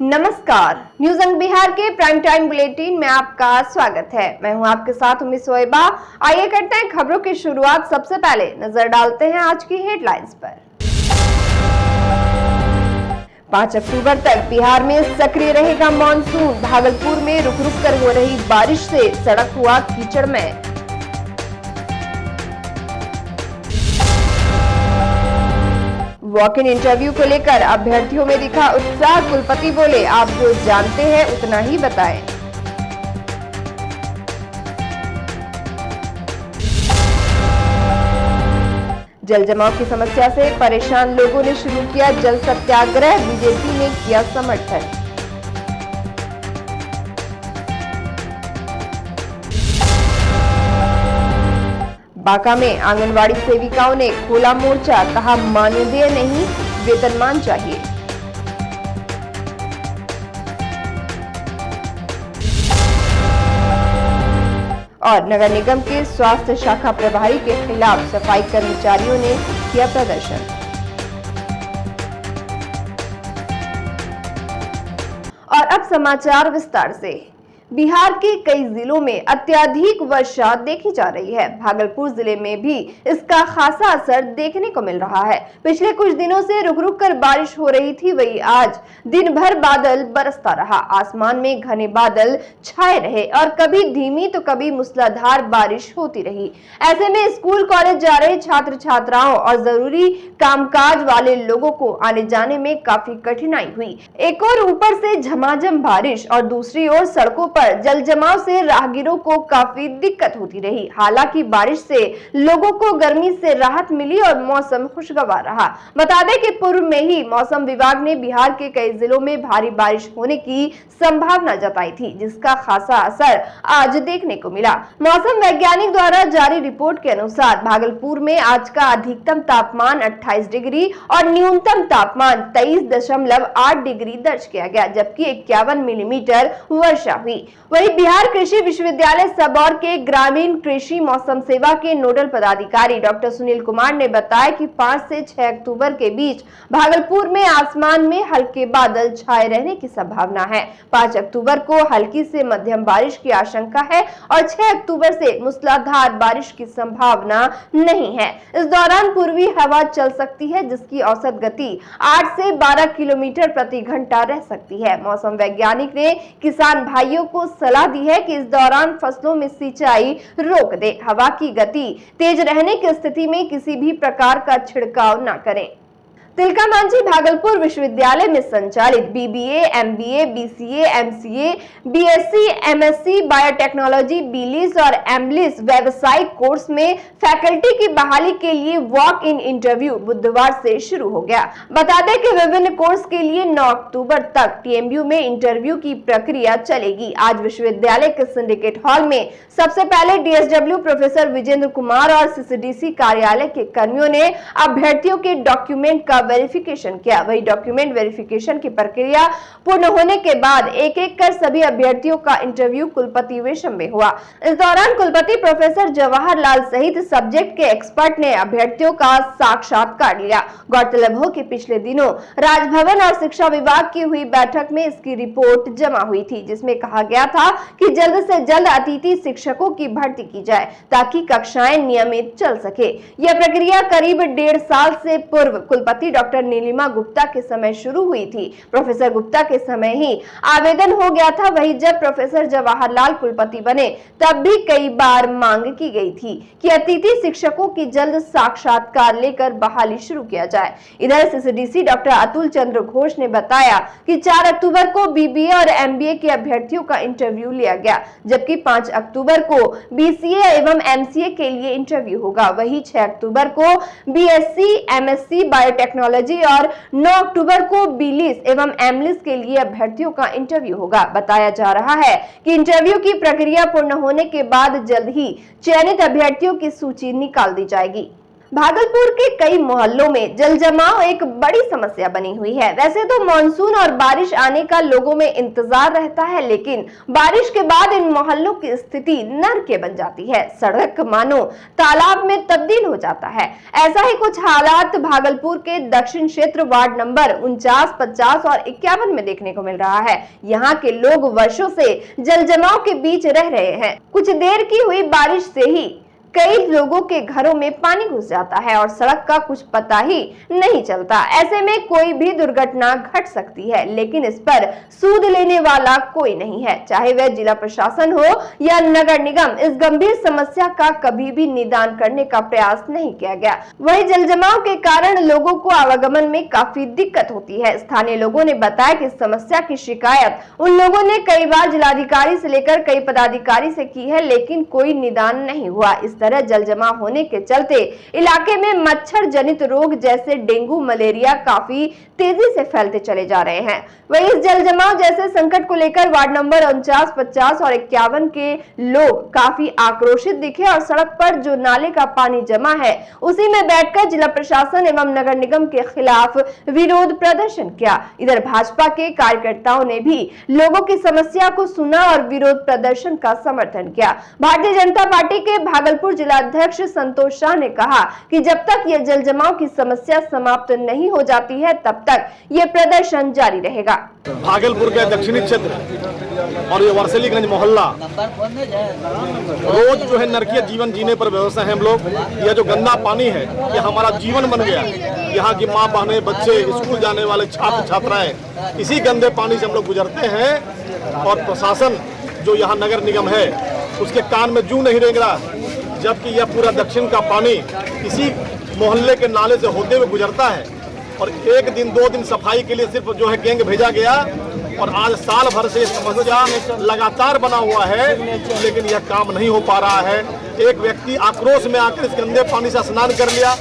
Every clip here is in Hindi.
नमस्कार, न्यूज अंक बिहार के प्राइम टाइम बुलेटिन में आपका स्वागत है। मैं हूं आपके साथ उम्मीद सोएबा। आइए करते हैं खबरों की शुरुआत। सबसे पहले नजर डालते हैं आज की हेडलाइंस पर। 5 अक्टूबर तक बिहार में सक्रिय रहेगा मानसून। भागलपुर में रुक रुक कर हो रही बारिश से सड़क हुआ कीचड़मय। वॉक इन इंटरव्यू को लेकर अभ्यर्थियों में दिखा उत्साह। कुलपति बोले, आप जो जानते हैं उतना ही बताएं। जल जमाव की समस्या से परेशान लोगों ने शुरू किया जल सत्याग्रह। बीजेपी ने किया समर्थन। बांका में आंगनवाड़ी सेविकाओं ने खोला मोर्चा। कहा, मानदेय नहीं, वेतनमान चाहिए। और नगर निगम के स्वास्थ्य शाखा प्रभारी के खिलाफ सफाई कर्मचारियों ने किया प्रदर्शन। और अब समाचार विस्तार से। बिहार के कई जिलों में अत्यधिक वर्षा देखी जा रही है। भागलपुर जिले में भी इसका खासा असर देखने को मिल रहा है। पिछले कुछ दिनों से रुक रुक कर बारिश हो रही थी, वही आज दिन भर बादल बरसता रहा। आसमान में घने बादल छाए रहे और कभी धीमी तो कभी मूसलाधार बारिश होती रही। ऐसे में स्कूल कॉलेज जा रहे छात्र छात्राओं और जरूरी कामकाज वाले लोगों को आने जाने में काफी कठिनाई हुई। एक और ऊपर से झमाझम बारिश और दूसरी ओर सड़कों पर जल जमाव से राहगीरों को काफी दिक्कत होती रही। हालांकि बारिश से लोगों को गर्मी से राहत मिली और मौसम खुशगवार रहा। बता दें कि पूर्व में ही मौसम विभाग ने बिहार के कई जिलों में भारी बारिश होने की संभावना जताई थी, जिसका खासा असर आज देखने को मिला। मौसम वैज्ञानिक द्वारा जारी रिपोर्ट के अनुसार भागलपुर में आज का अधिकतम तापमान 28 डिग्री और न्यूनतम तापमान 23.8 डिग्री दर्ज किया गया, जबकि 51 मिलीमीटर वर्षा हुई। वहीं बिहार कृषि विश्वविद्यालय सबौर के ग्रामीण कृषि मौसम सेवा के नोडल पदाधिकारी डॉक्टर सुनील कुमार ने बताया कि 5 से 6 अक्टूबर के बीच भागलपुर में आसमान में हल्के बादल छाए रहने की संभावना है। 5 अक्टूबर को हल्की से मध्यम बारिश की आशंका है और 6 अक्टूबर से मूसलाधार बारिश की संभावना नहीं है। इस दौरान पूर्वी हवा चल सकती है, जिसकी औसत गति 8 से 12 किलोमीटर प्रति घंटा रह सकती है। मौसम वैज्ञानिक ने किसान भाइयों को सलाह दी है कि इस दौरान फसलों में सिंचाई रोक दे। हवा की गति तेज रहने की स्थिति में किसी भी प्रकार का छिड़काव न करें। तिलका मांझी भागलपुर विश्वविद्यालय में संचालित BBA, MBA, BCA, MCA, BSc, MSc, biotechnology, BLIS और एमलिस व्यावसायिक कोर्स में फैकल्टी की बहाली के लिए वॉक इन इंटरव्यू बुधवार से शुरू हो गया। बता दें कि विभिन्न कोर्स के लिए 9 अक्टूबर तक टीएमयू में इंटरव्यू की प्रक्रिया चलेगी। आज विश्वविद्यालय के सिंडिकेट हॉल में सबसे पहले डीएसडब्ल्यू प्रोफेसर विजेंद्र कुमार और सीसीडीसी कार्यालय के कर्मियों ने अभ्यर्थियों के डॉक्यूमेंट का वेरिफिकेशन किया। वही डॉक्यूमेंट वेरिफिकेशन की प्रक्रिया पूर्ण होने के बाद एक एक कर सभी अभ्यर्थियों का इंटरव्यू कुलपति वेशम में हुआ। इस दौरान कुलपति प्रोफेसर जवाहर लाल सहित सब्जेक्ट के एक्सपर्ट ने अभ्यर्थियों का साक्षात्कार लिया। गौरतलब हो कि पिछले दिनों राजभवन और शिक्षा विभाग की हुई बैठक में इसकी रिपोर्ट जमा हुई थी, जिसमें कहा गया था कि जल्द से जल्द अतिथि शिक्षकों की भर्ती की जाए ताकि कक्षाएं नियमित चल सके। यह प्रक्रिया करीब 1.5 साल से पूर्व कुलपति डॉक्टर नीलिमा गुप्ता के समय शुरू हुई थी। प्रोफेसर गुप्ता के समय ही आवेदन हो गया था। वही जब प्रोफेसर जवाहरलाल कुलपति बने तब भी कई बार मांग की गई थी कि अतिथि शिक्षकों की जल्द साक्षात्कार लेकर बहाली शुरू किया जाए। इधर सीसीडीसी डॉक्टर अतुल चंद्र घोष ने बताया कि 4 अक्टूबर को बीबीए और एमबीए के अभ्यर्थियों का इंटरव्यू लिया गया, जबकि 5 अक्टूबर को बीसीए एवं एमसीए के लिए इंटरव्यू होगा। वही 6 अक्टूबर को बीएससी, एमएससी, बायोटेक्नोलॉजी और 9 अक्टूबर को बीलिस एवं एमलिस के लिए अभ्यर्थियों का इंटरव्यू होगा। बताया जा रहा है कि इंटरव्यू की प्रक्रिया पूर्ण होने के बाद जल्द ही चयनित अभ्यर्थियों की सूची निकाल दी जाएगी। भागलपुर के कई मोहल्लों में जल जमाव एक बड़ी समस्या बनी हुई है। वैसे तो मानसून और बारिश आने का लोगों में इंतजार रहता है, लेकिन बारिश के बाद इन मोहल्लों की स्थिति नरक बन जाती है। सड़क मानो तालाब में तब्दील हो जाता है। ऐसा ही कुछ हालात भागलपुर के दक्षिण क्षेत्र वार्ड नंबर 49, 50 और 51 में देखने को मिल रहा है। यहाँ के लोग वर्षों से जल जमाव के बीच रह रहे हैं। कुछ देर की हुई बारिश से ही कई लोगों के घरों में पानी घुस जाता है और सड़क का कुछ पता ही नहीं चलता। ऐसे में कोई भी दुर्घटना घट सकती है, लेकिन इस पर सूद लेने वाला कोई नहीं है, चाहे वह जिला प्रशासन हो या नगर निगम। इस गंभीर समस्या का कभी भी निदान करने का प्रयास नहीं किया गया। वहीं जल जमाव के कारण लोगों को आवागमन में काफी दिक्कत होती है। स्थानीय लोगों ने बताया कि समस्या की शिकायत उन लोगों ने कई बार जिलाधिकारी से लेकर कई पदाधिकारी से की है, लेकिन कोई निदान नहीं हुआ। इस तरह जल जमाव होने के चलते इलाके में मच्छर जनित रोग जैसे डेंगू, मलेरिया काफी तेजी से फैलते चले जा रहे हैं। वहीं इस जल जमाव जैसे संकट को लेकर वार्ड नंबर 49, 50 और 51 के लोग काफी आक्रोशित दिखे और सड़क पर जो नाले का पानी जमा है उसी में बैठकर जिला प्रशासन एवं नगर निगम के खिलाफ विरोध प्रदर्शन किया। इधर भाजपा के कार्यकर्ताओं ने भी लोगों की समस्या को सुना और विरोध प्रदर्शन का समर्थन किया। भारतीय जनता पार्टी के भागलपुर जिलाध्यक्ष संतोष शाह ने कहा कि जब तक ये जल जमाव की समस्या समाप्त नहीं हो जाती है तब तक ये प्रदर्शन जारी रहेगा। भागलपुर के दक्षिणी क्षेत्र और ये वर्सलीगंज मोहल्ला रोज जो है नरकीय जीवन जीने पर व्यवस्था है। हम लोग यह जो गंदा पानी है ये हमारा जीवन बन गया। यहाँ की माँ बहनें, बच्चे, स्कूल जाने वाले छात्र छात्राएं इसी गंदे पानी से हम लोग गुजरते हैं और प्रशासन जो यहाँ नगर निगम है उसके कान में जूं नहीं रेंग रहा, जबकि यह पूरा दक्षिण का पानी इसी मोहल्ले के नाले से होते हुए गुजरता है। और एक दिन 2 दिन सफाई के लिए सिर्फ जो है गैंग भेजा गया और आज साल भर से समस्या लगातार बना हुआ है, लेकिन यह काम नहीं हो पा रहा है। एक व्यक्ति आक्रोश में आकर इस गंदे पानी से स्नान कर लिया।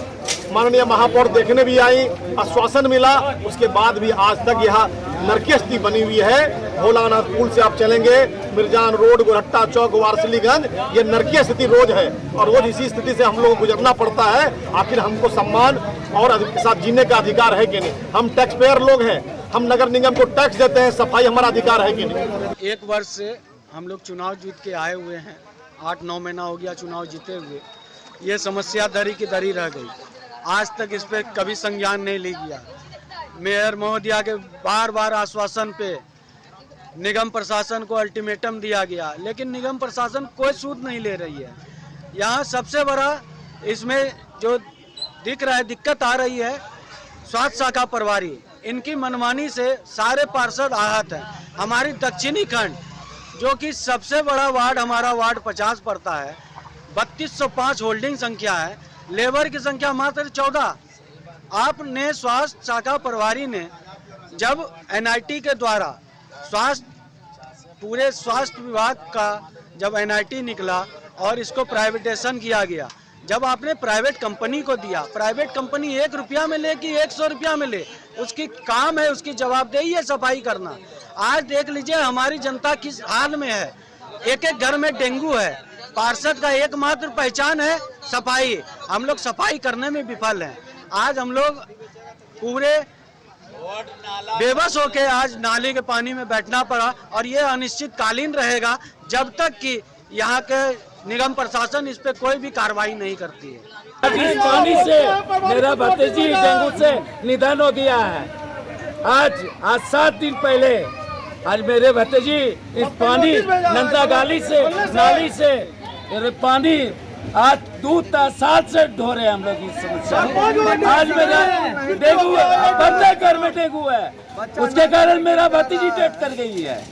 माननीय महापौर देखने भी आई, आश्वासन मिला, उसके बाद भी आज तक यह नरकीय स्थिति बनी हुई है। भोलानाथ पुल से आप चलेंगे, मिर्जान रोड, गोरहट्टा चौक, वारसलीगंज, ये नरकीय स्थिति रोज है और रोज इसी स्थिति से हम लोगों को गुजरना पड़ता है। आखिर हमको सम्मान और साथ जीने का अधिकार है कि नहीं? हम टैक्स पेयर लोग हैं, हम नगर निगम को टैक्स देते हैं, सफाई हमारा अधिकार है कि नहीं? 1 वर्ष से हम लोग चुनाव जीत के आए हुए हैं, 8-9 महीना हो गया चुनाव जीते हुए। ये समस्या दरी की दरी रह गई, आज तक इस पे कभी संज्ञान नहीं ली गया। मेयर महोदया के बार आश्वासन पे निगम प्रशासन को अल्टीमेटम दिया गया, लेकिन निगम प्रशासन कोई सूद नहीं ले रही है। यहाँ सबसे बड़ा इसमें जो दिख रहा है, दिक्कत आ रही है, स्वास्थ्य शाखा प्रभारी, इनकी मनमानी से सारे पार्षद आहत हैं। हमारी दक्षिणी खंड जो कि सबसे बड़ा वार्ड हमारा वार्ड 50 पड़ता है, 3205 होल्डिंग संख्या है, लेबर की संख्या मात्र 14। आपने स्वास्थ्य शाखा प्रभारी ने जब एनआईटी के द्वारा पूरे स्वास्थ्य विभाग का जब एनआईटी निकला और इसको प्राइवेटाइजेशन किया गया, जब आपने प्राइवेट कंपनी को दिया, प्राइवेट कंपनी 1 रुपया में ले कि 100 रुपया में ले, उसकी काम है, उसकी जवाबदेही है सफाई करना। आज देख लीजिए हमारी जनता किस हाल में है। एक घर में डेंगू है, पार्षद का एकमात्र पहचान है सफाई, हम लोग सफाई करने में विफल हैं। आज हम लोग पूरे बेबस होके आज नाले के पानी में बैठना पड़ा और ये अनिश्चितकालीन रहेगा जब तक कि यहाँ के निगम प्रशासन इस पे कोई भी कार्रवाई नहीं करती है। इस पानी से मेरा भतीजी डेंगू से निधन हो गया है। आज 7 दिन पहले आज मेरे भतीजी इस पानी नंदा गाली से नाली से पानी आज 2 साल से ढो रहे हम लोग इस समस्या। आज मेरा डेंगू बंदे घर में डेंगू है, उसके कारण मेरा भतीजी डेथ कर गई है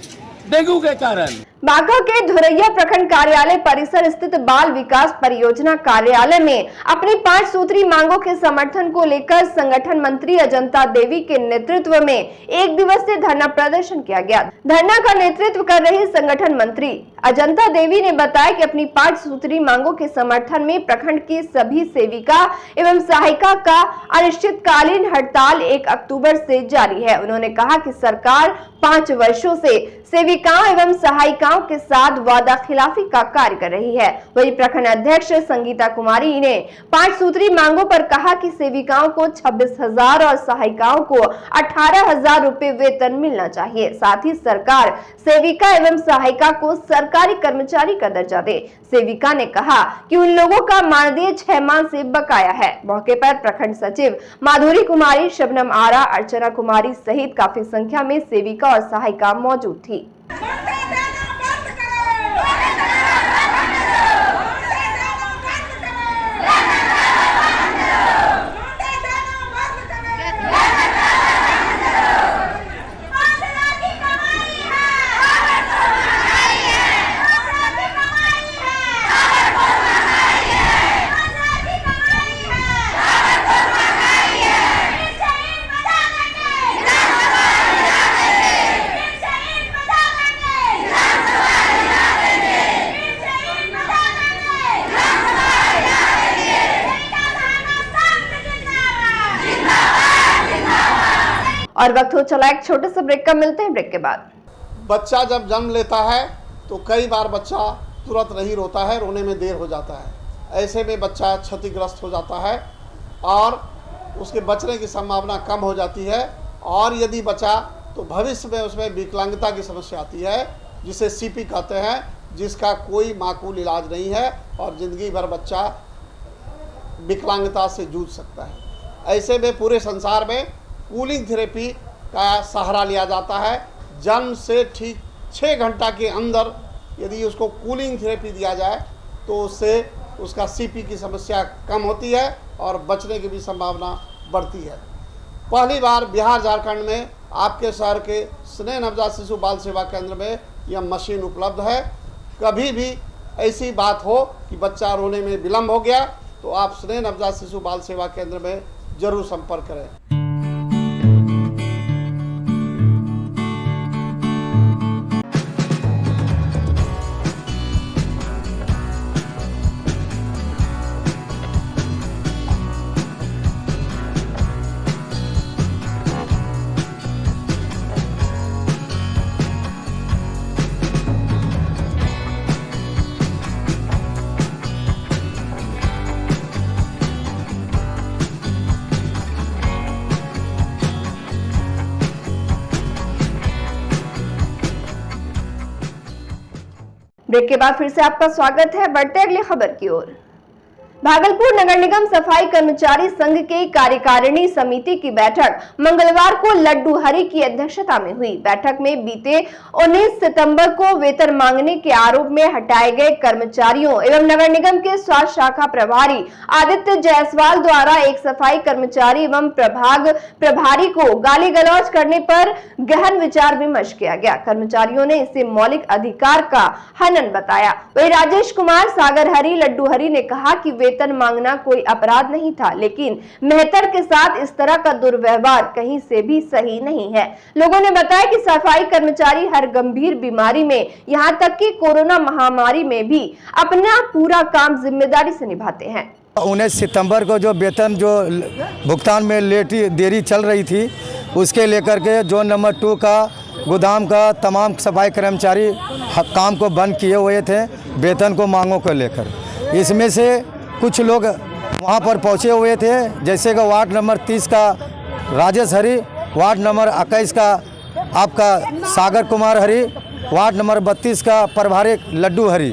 डेंगू के कारण। बांका के धुरैया प्रखंड कार्यालय परिसर स्थित बाल विकास परियोजना कार्यालय में अपनी 5 सूत्री मांगों के समर्थन को लेकर संगठन मंत्री अजंता देवी के नेतृत्व में 1 दिवसीय धरना प्रदर्शन किया गया। धरना का नेतृत्व कर रही संगठन मंत्री अजंता देवी ने बताया कि अपनी 5 सूत्री मांगों के समर्थन में प्रखंड की सभी सेविका एवं सहायिका का अनिश्चितकालीन हड़ताल 1 अक्टूबर से जारी है। उन्होंने कहा कि सरकार 5 वर्षों से सेविकाओं एवं सहायिका सेविकाओं के साथ वादा खिलाफी का कार्य कर रही है। वही प्रखंड अध्यक्ष संगीता कुमारी ने 5 सूत्री मांगों पर कहा कि सेविकाओं को 26,000 और सहायिकाओं को 18,000 रुपए वेतन मिलना चाहिए। साथ ही सरकार सेविका एवं सहायिका को सरकारी कर्मचारी का दर्जा दे। सेविका ने कहा कि उन लोगों का मानदेय 6 माह से बकाया है। मौके पर प्रखंड सचिव माधुरी कुमारी, शबनम आरा, अर्चना कुमारी सहित काफी संख्या में सेविका और सहायिका मौजूद थी। और वक्त हो चला एक छोटे से ब्रेक का, मिलते हैं ब्रेक के बाद। बच्चा जब जन्म लेता है तो कई बार बच्चा तुरंत नहीं रोता है, रोने में देर हो जाता है। ऐसे में बच्चा क्षतिग्रस्त हो जाता है और उसके बचने की संभावना कम हो जाती है। और यदि बचा तो भविष्य में उसमें विकलांगता की समस्या आती है, जिसे सीपी कहते हैं, जिसका कोई माकूल इलाज नहीं है और ज़िंदगी भर बच्चा विकलांगता से जूझ सकता है। ऐसे में पूरे संसार में कूलिंग थेरेपी का सहारा लिया जाता है। जन्म से ठीक 6 घंटा के अंदर यदि उसको कूलिंग थेरेपी दिया जाए तो उससे उसका सीपी की समस्या कम होती है और बचने की भी संभावना बढ़ती है। पहली बार बिहार झारखंड में आपके शहर के स्नेह नवजात शिशु बाल सेवा केंद्र में यह मशीन उपलब्ध है। कभी भी ऐसी बात हो कि बच्चा रोने में विलम्ब हो गया तो आप स्नेह नवजात शिशु बाल सेवा केंद्र में जरूर संपर्क करें। ब्रेक के बाद फिर से आपका स्वागत है। बढ़ते अगली खबर की ओर। भागलपुर नगर निगम सफाई कर्मचारी संघ के कार्यकारिणी समिति की बैठक मंगलवार को लड्डू हरि की अध्यक्षता में हुई। बैठक में बीते 19 सितंबर को वेतन मांगने के आरोप में हटाए गए कर्मचारियों एवं नगर निगम के स्वास्थ्य शाखा प्रभारी आदित्य जायसवाल द्वारा एक सफाई कर्मचारी एवं प्रभाग प्रभारी को गाली गलौज करने पर गहन विचार विमर्श किया गया। कर्मचारियों ने इसे मौलिक अधिकार का हनन बताया। वही राजेश कुमार, सागर हरि, लड्डू हरि ने कहा कि वेतन मांगना कोई अपराध नहीं था, लेकिन मेहतर के साथ इस तरह का दुर्व्यवहार कहीं से भी सही नहीं है। लोगों ने बताया कि सफाई कर्मचारी हर गंभीर बीमारी में, यहां तक कि कोरोना महामारी में भी अपना पूरा काम जिम्मेदारी से निभाते हैं। 19 सितंबर को जो वेतन जो भुगतान में देरी चल रही थी, उसके लेकर के जोन नंबर 2 का गोदाम का तमाम सफाई कर्मचारी काम को बंद किए हुए थे वेतन को मांगों को लेकर। इसमें से कुछ लोग वहां पर पहुंचे हुए थे, जैसे कि वार्ड नंबर 30 का राजेश हरि, वार्ड नंबर 21 का आपका सागर कुमार हरि, वार्ड नंबर 32 का प्रभारी लड्डू हरि।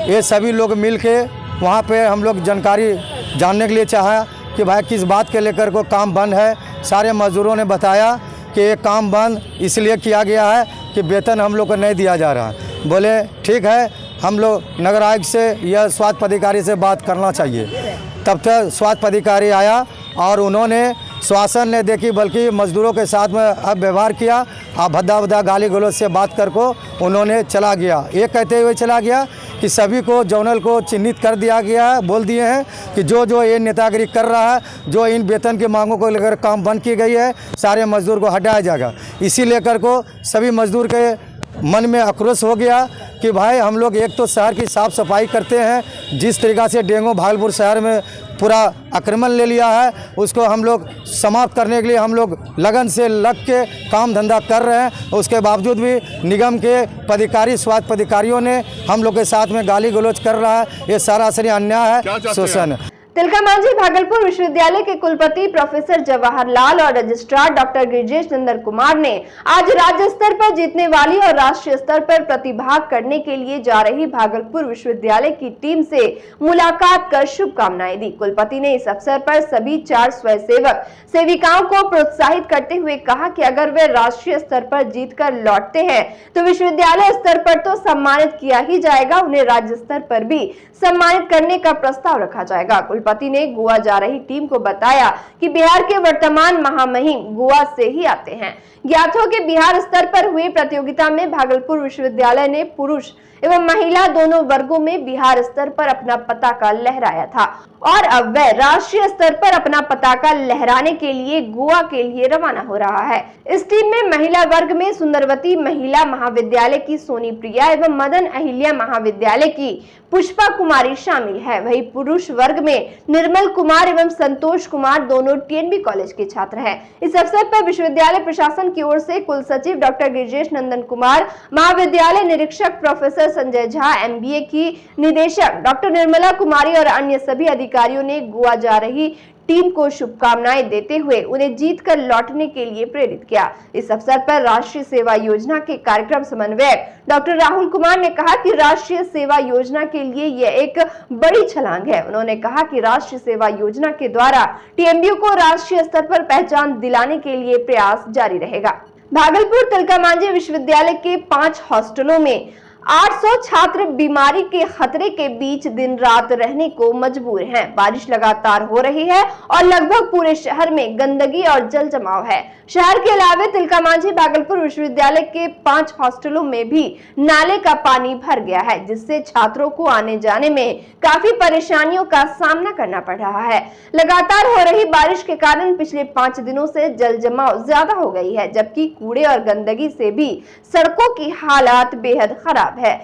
ये सभी लोग मिल के वहाँ पे हम लोग जानकारी जानने के लिए चाहा कि भाई किस बात के लेकर को काम बंद है। सारे मजदूरों ने बताया कि ये काम बंद इसलिए किया गया है कि वेतन हम लोग को नहीं दिया जा रहा है। बोले ठीक है, हम लोग नगर आयुक्त से या स्वास्थ्य पदाधिकारी से बात करना चाहिए। तब तक स्वास्थ्य पदाधिकारी आया और उन्होंने शासन ने देखी बल्कि मजदूरों के साथ में अब व्यवहार किया। अब भद्दा गाली गलौज से बात कर को उन्होंने चला गया। ये कहते हुए चला गया कि सभी को जर्नल को चिन्हित कर दिया गया है, बोल दिए हैं कि जो ये नेतागिरी कर रहा है, जो इन वेतन की मांगों को लेकर काम बंद की गई है, सारे मजदूर को हटाया जाएगा। इसी लेकर को सभी मजदूर के मन में आक्रोश हो गया कि भाई हम लोग एक तो शहर की साफ़ सफाई करते हैं, जिस तरीक़ा से डेंगू भागलपुर शहर में पूरा आक्रमण ले लिया है, उसको हम लोग समाप्त करने के लिए हम लोग लगन से लग के काम धंधा कर रहे हैं। उसके बावजूद भी निगम के पदाधिकारी, स्वास्थ्य पदाधिकारियों ने हम लोग के साथ में गाली गलौज कर रहा है। ये सरासरी अन्याय है, शोषण है। तिलकामांझी भागलपुर विश्वविद्यालय के कुलपति प्रोफेसर जवाहरलाल और रजिस्ट्रार डॉक्टर गिरिजेश नंदन कुमार ने आज राज्य स्तर पर जीतने वाली और राष्ट्रीय स्तर पर प्रतिभाग करने के लिए जा रही भागलपुर विश्वविद्यालय की टीम से मुलाकात कर शुभकामनाएं दी। कुलपति ने इस अवसर पर सभी 4 स्वयंसेवक सेविकाओं को प्रोत्साहित करते हुए कहा कि अगर वे राष्ट्रीय स्तर पर जीतकर लौटते हैं तो विश्वविद्यालय स्तर पर तो सम्मानित किया ही जाएगा, उन्हें राज्य स्तर पर भी सम्मानित करने का प्रस्ताव रखा जाएगा। कुलपति ने गोवा जा रही टीम को बताया कि बिहार के वर्तमान महामहिम गोवा से ही आते हैं। ज्ञात हो कि बिहार स्तर पर हुई प्रतियोगिता में भागलपुर विश्वविद्यालय ने पुरुष एवं महिला दोनों वर्गों में बिहार स्तर पर अपना पताका लहराया था और अब वह राष्ट्रीय स्तर पर अपना पताका लहराने के लिए गोवा के लिए रवाना हो रहा है। इस टीम में महिला वर्ग में सुंदरवती महिला महाविद्यालय की सोनी प्रिया एवं मदन अहिल्या महाविद्यालय की पुष्पा कुमारी शामिल है। वहीं पुरुष वर्ग में निर्मल कुमार एवं संतोष कुमार दोनों टीएनबी कॉलेज के छात्र हैं। इस अवसर पर विश्वविद्यालय प्रशासन की ओर से कुल सचिव डॉक्टर गिरिजेश नंदन कुमार, महाविद्यालय निरीक्षक प्रोफेसर संजय झा, एमबीए की निदेशक डॉक्टर निर्मला कुमारी और अन्य सभी अधिकारियों ने गोवा जा रही टीम को शुभकामनाएं देते हुए उन्हें जीतकर लौटने के लिए प्रेरित किया। इस अवसर पर राष्ट्रीय सेवा योजना के कार्यक्रम समन्वयक डॉक्टर राहुल कुमार ने कहा कि राष्ट्रीय सेवा योजना के लिए यह एक बड़ी छलांग है। उन्होंने कहा कि राष्ट्रीय सेवा योजना के द्वारा टीएमबीयू को राष्ट्रीय स्तर पर पहचान दिलाने के लिए प्रयास जारी रहेगा। भागलपुर तिलकामांझी विश्वविद्यालय के 5 हॉस्टलों में 800 छात्र बीमारी के खतरे के बीच दिन रात रहने को मजबूर हैं। बारिश लगातार हो रही है और लगभग पूरे शहर में गंदगी और जल जमाव है। शहर के अलावा तिलकामांझी भागलपुर विश्वविद्यालय के 5 हॉस्टलों में भी नाले का पानी भर गया है, जिससे छात्रों को आने जाने में काफी परेशानियों का सामना करना पड़ रहा है। लगातार हो रही बारिश के कारण पिछले 5 दिनों से जल जमाव ज्यादा हो गई है, जबकि कूड़े और गंदगी से भी सड़कों की हालात बेहद खराब है।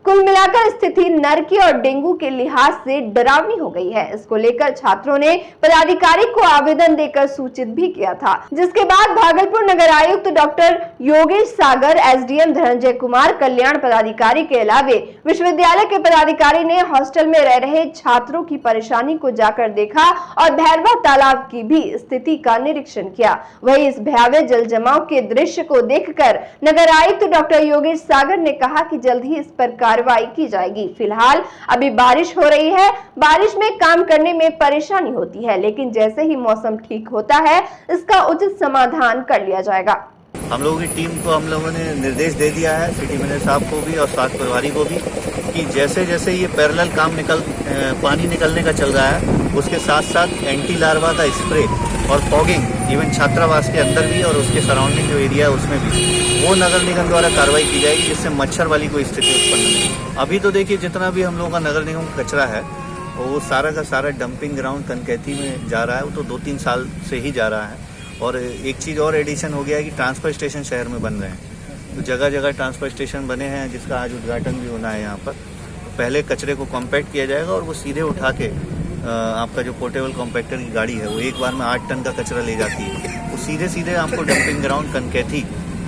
कुल मिलाकर स्थिति नरकी और डेंगू के लिहाज से डरावनी हो गई है। इसको लेकर छात्रों ने पदाधिकारी को आवेदन देकर सूचित भी किया था, जिसके बाद भागलपुर नगर आयुक्त डॉक्टर योगेश सागर, एसडीएम धनंजय कुमार, कल्याण पदाधिकारी के अलावे विश्वविद्यालय के पदाधिकारी ने हॉस्टल में रह रहे छात्रों की परेशानी को जाकर देखा और भैरवा तालाब की भी स्थिति का निरीक्षण किया। वहीं इस भयावह जल जमाव के दृश्य को देखकर नगर आयुक्त डॉक्टर योगेश सागर ने कहा कि जल्द ही इस पर कार्रवाई की जाएगी। फिलहाल अभी बारिश हो रही है, बारिश में काम करने में परेशानी होती है, लेकिन जैसे ही मौसम ठीक होता है इसका उचित समाधान कर लिया जाएगा। हम लोगों की टीम को हम लोगों ने निर्देश दे दिया है, सिटी मैनेजर साहब को भी और स्वास्थ्य प्रभारी को भी, कि जैसे जैसे ये पैरेलल काम पानी निकलने का चल रहा है, उसके साथ साथ एंटी लार्वा का स्प्रे और फॉगिंग इवन छात्रावास के अंदर भी और उसके सराउंडिंग जो एरिया है उसमें भी वो नगर निगम द्वारा कार्रवाई की जाएगी, जिससे मच्छर वाली कोई स्थिति उत्पन्न नहीं। अभी तो देखिए जितना भी हम लोगों का नगर निगम कचरा है वो सारा का सारा डंपिंग ग्राउंड कनकैथी में जा रहा है। वो तो 2-3 साल से ही जा रहा है। और एक चीज़ और एडिशन हो गया है कि ट्रांसफर स्टेशन शहर में बन रहे हैं, तो जगह जगह ट्रांसफर स्टेशन बने हैं, जिसका आज उद्घाटन भी होना है यहाँ पर। पहले कचरे को कॉम्पैक्ट किया जाएगा और वो सीधे उठा के आपका जो पोर्टेबल कॉम्पैक्टर की गाड़ी है वो एक बार में 8 टन का कचरा ले जाती है, वो सीधे सीधे आपको डंपिंग ग्राउंड कनकैथी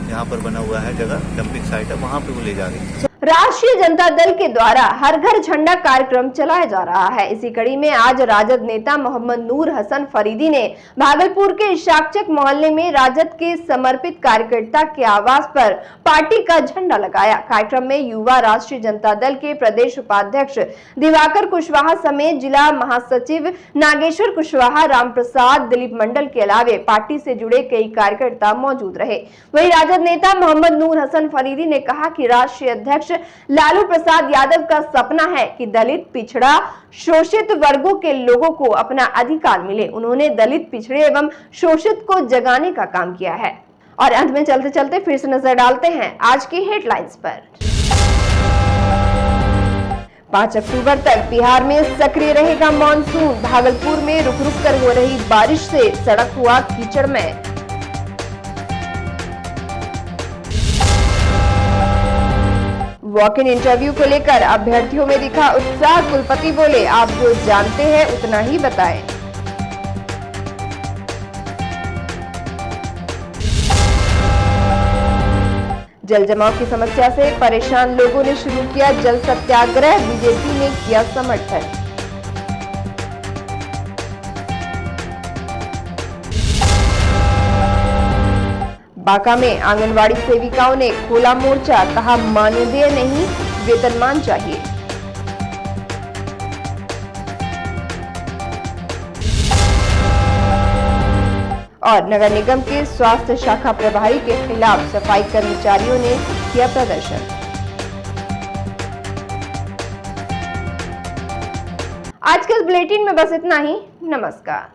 यहाँ पर बना हुआ है जगह, डंपिंग साइट है, वहाँ पे वो ले जा रही है। राष्ट्रीय जनता दल के द्वारा हर घर झंडा कार्यक्रम चलाया जा रहा है। इसी कड़ी में आज राजद नेता मोहम्मद नूर हसन फरीदी ने भागलपुर के इशाकचक मोहल्ले में राजद के समर्पित कार्यकर्ता के आवास पर पार्टी का झंडा लगाया। कार्यक्रम में युवा राष्ट्रीय जनता दल के प्रदेश उपाध्यक्ष दिवाकर कुशवाहा समेत जिला महासचिव नागेश्वर कुशवाहा, राम प्रसाद, दिलीप मंडल के अलावे पार्टी से जुड़े कई कार्यकर्ता मौजूद रहे। वहीं राजद नेता मोहम्मद नूर हसन फरीदी ने कहा कि राष्ट्रीय अध्यक्ष लालू प्रसाद यादव का सपना है कि दलित, पिछड़ा, शोषित वर्गों के लोगों को अपना अधिकार मिले। उन्होंने दलित, पिछड़े एवं शोषित को जगाने का काम किया है। और अंत में चलते चलते फिर से नजर डालते हैं आज की हेडलाइंस पर। 5 अक्टूबर तक बिहार में सक्रिय रहेगा मॉनसून। भागलपुर में रुक रुक कर हो रही बारिश से सड़क हुआ कीचड़मय। वॉक इन इंटरव्यू को लेकर अभ्यर्थियों में दिखा उत्साह। कुलपति बोले, आप जो जानते हैं उतना ही बताएं। जल जमाव की समस्या से परेशान लोगों ने शुरू किया जल सत्याग्रह। बीजेपी ने किया समर्थन। बांका में आंगनवाड़ी सेविकाओं ने खोला मोर्चा। कहा, मानदेय नहीं, वेतनमान चाहिए। और नगर निगम के स्वास्थ्य शाखा प्रभारी के खिलाफ सफाई कर्मचारियों ने किया प्रदर्शन। आज के इस बुलेटिन में बस इतना ही। नमस्कार।